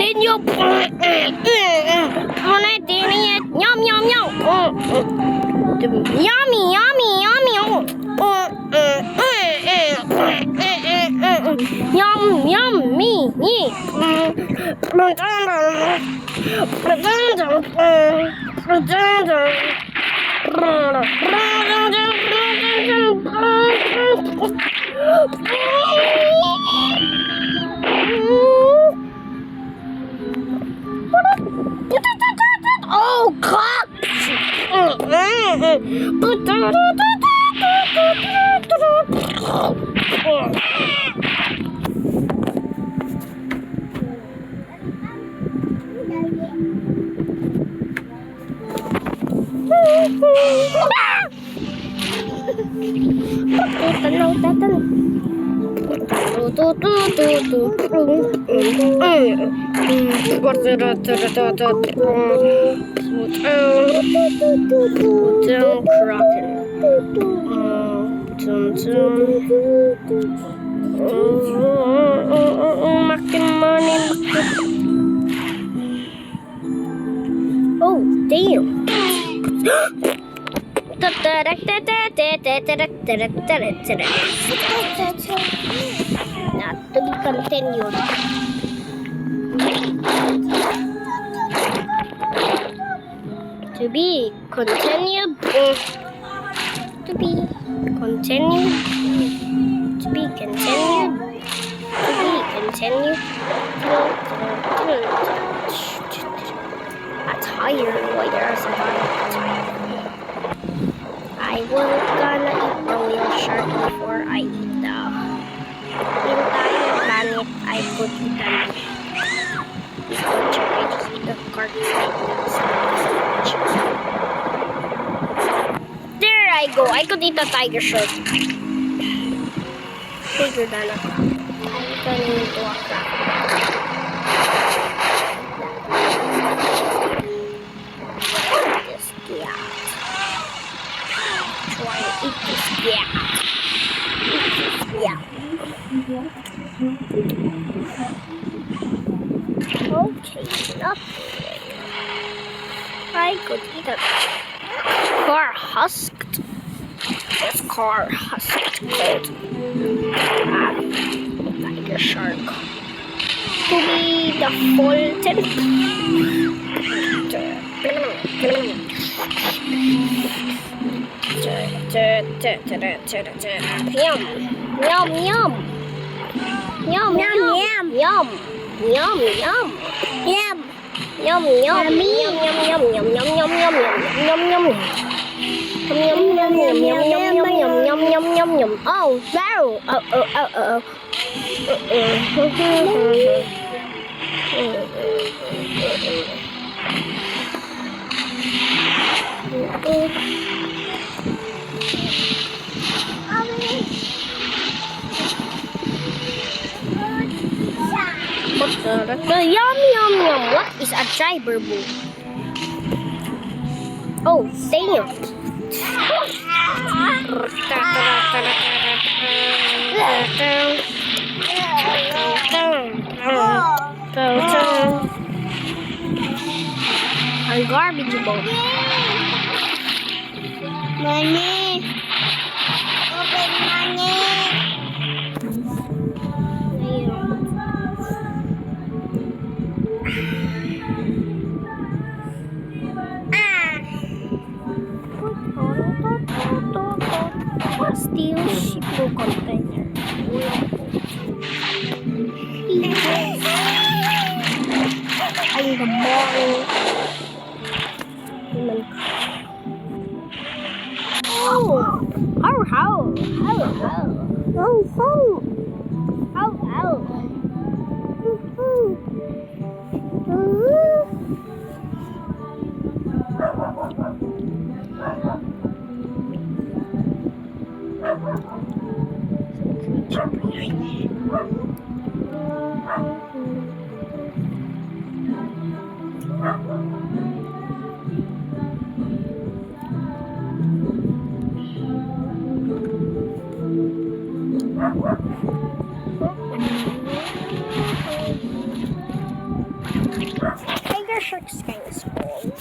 continue. Yum, yum, yum. Yummy, yummy, yummy. Yum, yum, me. Oh, cock! Oh, damn. Not to be continued. To be continued. To be continued. To be continued. To be continued. A tire lawyers about a tire. I will gonna eat the whale shark before I eat the entire planet. I could eat a I just eat the carcass like there I go. I could eat a tiger shark. Bigger than a crab. I'm turning into a crab. This cat. Try to eat this cat. Eat this cat. Okay, nothing. I could eat a car husked. This car husked gold. Tiger shark. To be the Fulton. Yum, yum, yum. Yum, yum, yum. Yum, yum, yum. Yum. Yum, yum, yum, yum, yum, yum, yum, yum, yum, yum, yum, yum, yum. Yum, yum, yum, yum, yum, yum, yum, yum, yum, yum, yum. Oh, wow. Yum, yum, yum. What is a driver boot? Oh, damn. A garbage boat. Money. Open money. Steel ship container. I'm the boy. Oh, how? Tiger Shark's kind of small.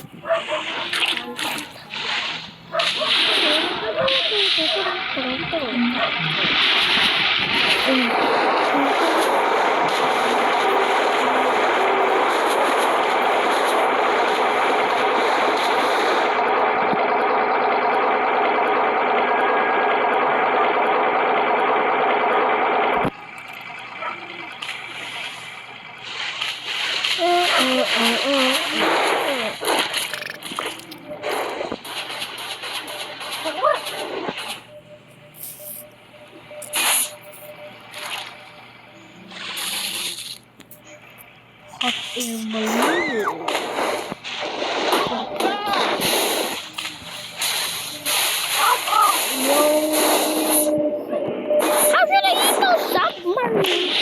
Hot air balloon. How should I eat those submarine?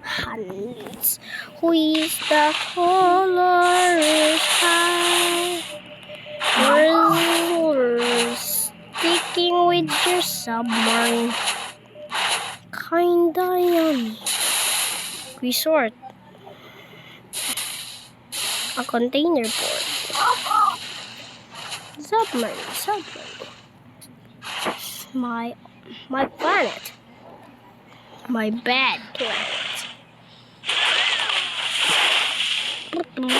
Hands. Who is the color high? Sticking with your submarine. Kinda yummy. Resort. A container port. Submarine. My planet. My bad planet. Come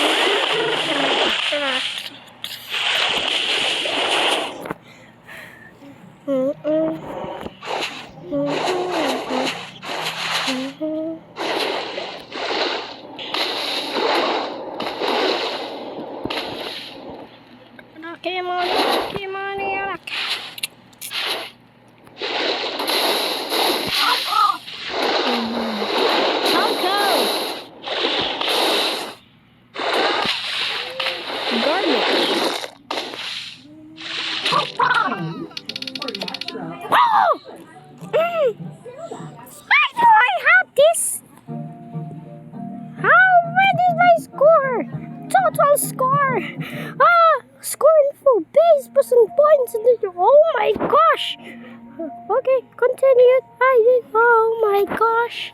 on, why do I have this? Where is my score? Total score. Score info, base, percent points. Oh my gosh. Okay, continue. Oh my gosh.